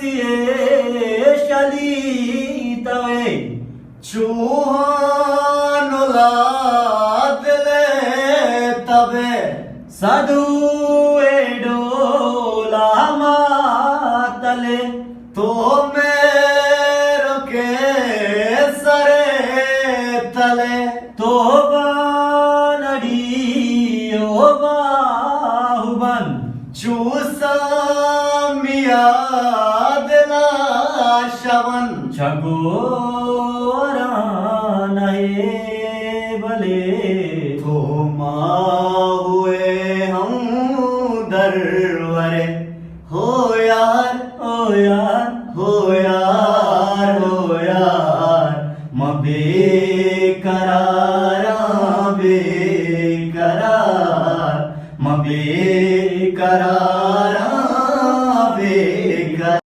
सिए शली तवे चूहानुला दिले तबे साधु डोला मातले तो मेरो के सरे तले तो बानड़ी ओ बाहुबन चूसा मिया दिला शवन छगोरा नए भले तो हुए हम दरवरे हो यार